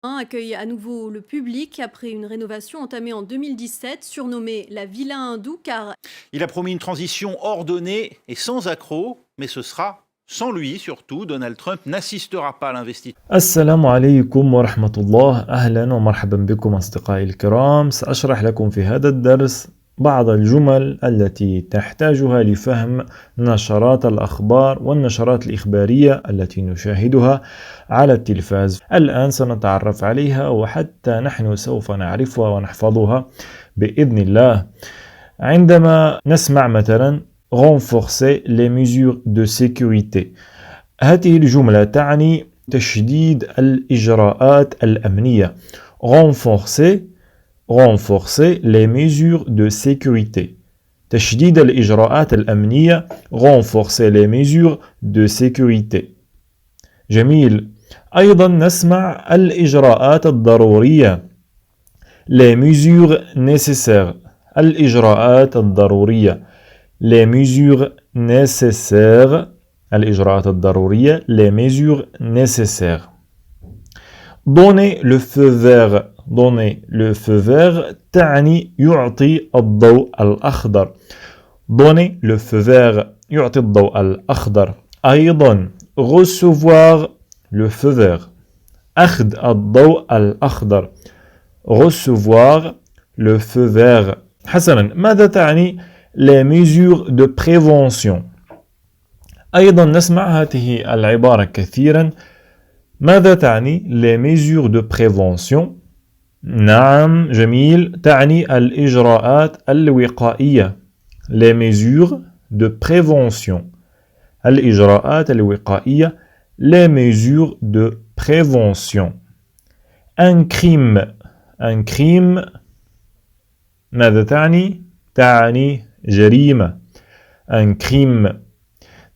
Accueille à nouveau le public après une rénovation entamée en 2017, surnommée la Villa hindoue car Il a promis une transition ordonnée et sans accroc, mais ce sera sans lui surtout. Donald Trump n'assistera pas à l'investiture. السلام عليكم ورحمة الله. أهلا ومرحبا بكم أصدقائي الكرام. سأشرح لكم في هذا الدرس بعض الجمل التي تحتاجها لفهم نشرات الأخبار والنشرات الإخبارية التي نشاهدها على التلفاز. الآن سنتعرف عليها وحتى نحن سوف نعرفها ونحفظها بإذن الله. عندما نسمع مثلا renforcer les mesures de sécurité، هذه الجملة تعني تشديد الإجراءات الأمنية. renforcer les mesures de sécurité. تشديد الإجراءات الأمنية. renforcer les mesures de sécurité. جميل. أيضا نسمع الإجراءات الضرورية. les mesures nécessaires. الإجراءات الضرورية. les mesures nécessaires. الإجراءات الضرورية. les mesures nécessaires. donner le feu vert. donner le feu vert تعني يعطي الضوء الأخضر. donner le feu vert يعطي الضوء الأخضر. أيضا recevoir le feu vert. أخذ الضوء الأخضر. recevoir le feu vert. حسنا، ماذا تعني les mesures de prévention؟ أيضا نسمع هذه العبارة كثيرا. ماذا تعني les mesures de prévention؟ نعم، جميل، تعني الإجراءات الوقائية. les mesures de prévention. الإجراءات الوقائية. les mesures de prévention. un crime. un crime ماذا تعني؟ تعني جريمة. un crime.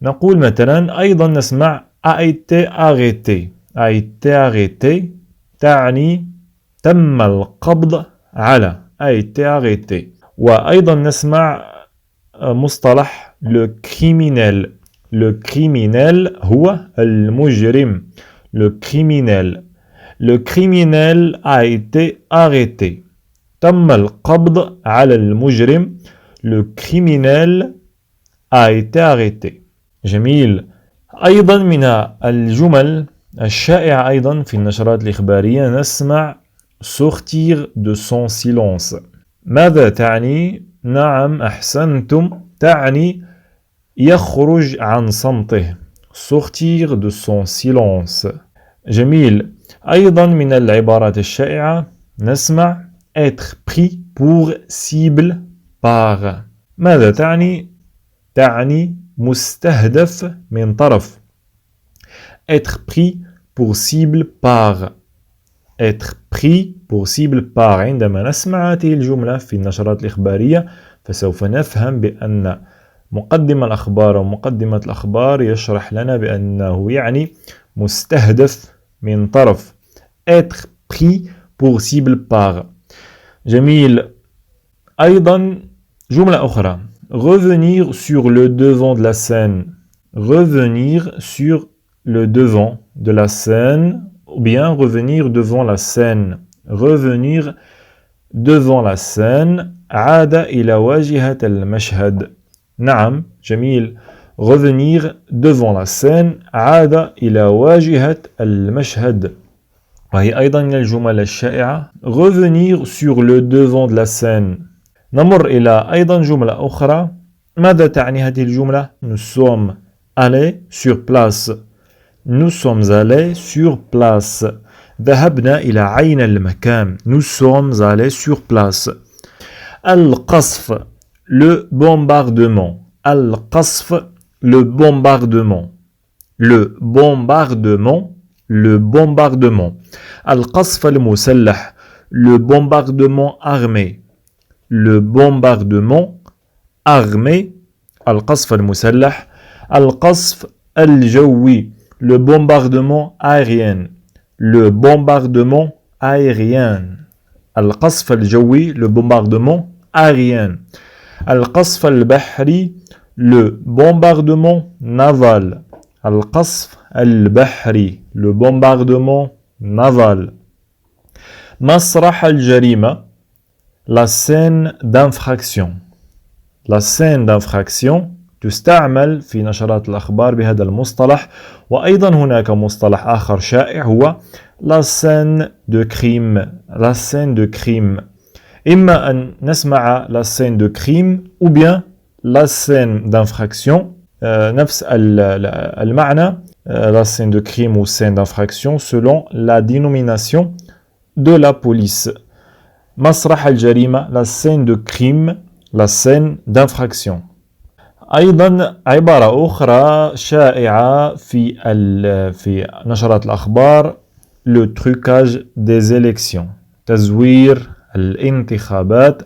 نقول مثلا أيضا نسمع a été arrêté. a été arrêté تعني تم القبض على. a été arrêté. وأيضا نسمع مصطلح le criminel. le criminel هو المجرم. le criminel. le criminel a été arrêté. تم القبض على المجرم. le criminel a été arrêté. جميل. أيضا من الجمل الشائعة أيضا في النشرات الإخبارية نسمع sortir de son silence. ماذا تعني؟ نعم، أحسنتم، تعني يخرج عن صمته. sortir de son silence. جميل. أيضا من العبارات الشائعة نسمع être pris pour cible par. ماذا تعني؟ تعني مستهدف من طرف. être pris pour cible par. être pris pour cible par. عندما نسمع هذه الجملة في النشرات الإخبارية فسوف نفهم بأن مقدم الأخبار ومقدمة الأخبار يشرح لنا بأنه يعني مستهدف من طرف. être pris pour cible par. جميل. أيضا جملة أخرى revenir sur le devant de la scène. revenir sur le devant de la scène ou bien revenir devant la scène. revenir devant la scène. عاد إلى واجهة المشهد. نعم، جميل. revenir devant la scène. عاد إلى واجهة المشهد. وهي أيضا من الجمل الشائعة revenir sur le devant de la scène. نمر إلى أيضا جملة أخرى. ماذا تعني هذه الجملة؟ nous sommes allés sur place. nous sommes allés sur place. ذهبنا إلى عين المكان. nous sommes allés sur place. القصف. le bombardement. القصف. le bombardement. le bombardement. le bombardement. القصف المسلح. le bombardement armé. le bombardement armé. القصف المسلح. القصف الجوي. le bombardement aérien. le bombardement aérien. القصف الجوي. le bombardement aérien. القصف البحري. le bombardement naval. القصف البحري. le bombardement naval. مسرح الجريمة la scène d'infraction. La scène d'infraction تستعمل في نشرات الأخبار بهذا المصطلح. وأيضا هناك مصطلح آخر شائع هو la scène de crime. La scène de crime. إما أن نسمع la scène de crime ou bien la scène d'infraction. نفس المعنى la scène de crime ou scène d'infraction selon la dénomination de la police. مسرح الجريمة la scène de crime, la scène d'infraction. أيضا عبارة أخرى شائعة في نشرات الأخبار le trucage des élections. تزوير الانتخابات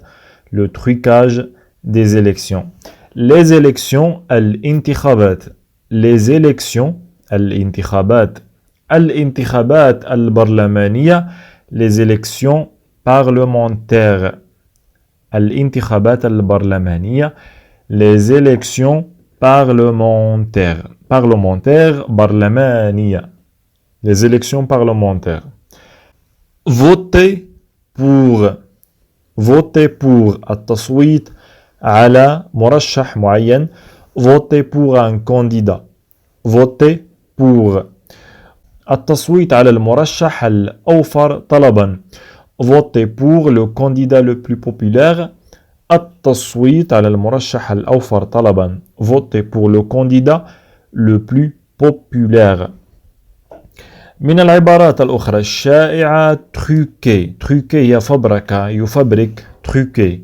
le trucage des élections. Les élections الانتخابات. Les élections الانتخابات. الانتخابات البرلمانية les élections parlementaires. الانتخابات البرلمانية les élections parlementaires. Parlementaires برلمانية. Les élections parlementaires. Voter pour. Voter pour التصويت على مرشح معين. Voter pour un candidat. Voter pour التصويت على المرشح الأوفر طلبا. Voter pour le candidat le plus populaire. التصويت على المرشح الأوفر طلبا. Voter pour le candidat le plus populaire. من العبارات الأخرى الشائعة truquer. Truquer هي فبركة يفبرك. Truquer.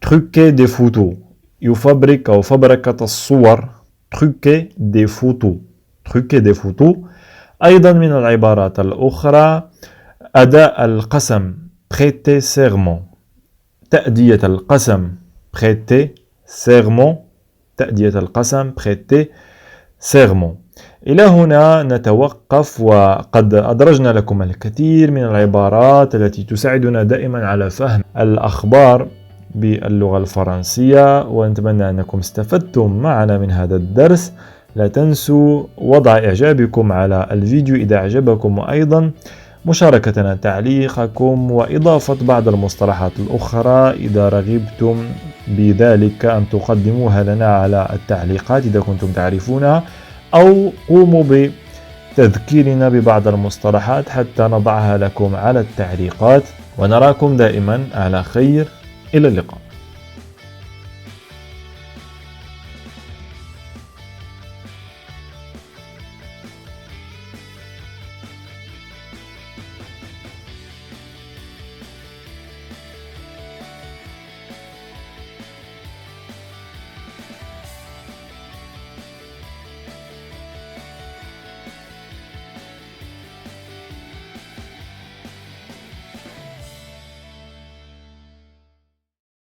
Truquer des photos. يفبرك أو فبركة الصور. Truquer des photos. Truquer des photos. أيضا من العبارات الأخرى أداء القسم. Prêter serment. تأدية القسم. Prêter serment. تأدية القسم. Prêter serment. إلى هنا نتوقف وقد أدرجنا لكم الكثير من العبارات التي تساعدنا دائما على فهم الأخبار باللغة الفرنسية ونتمنى أنكم استفدتم معنا من هذا الدرس. لا تنسوا وضع إعجابكم على الفيديو إذا أعجبكم وأيضا مشاركتنا تعليقكم وإضافة بعض المصطلحات الأخرى إذا رغبتم بذلك أن تقدموها لنا على التعليقات إذا كنتم تعرفونها أو قوموا بتذكيرنا ببعض المصطلحات حتى نضعها لكم على التعليقات ونراكم دائما على خير. إلى اللقاء.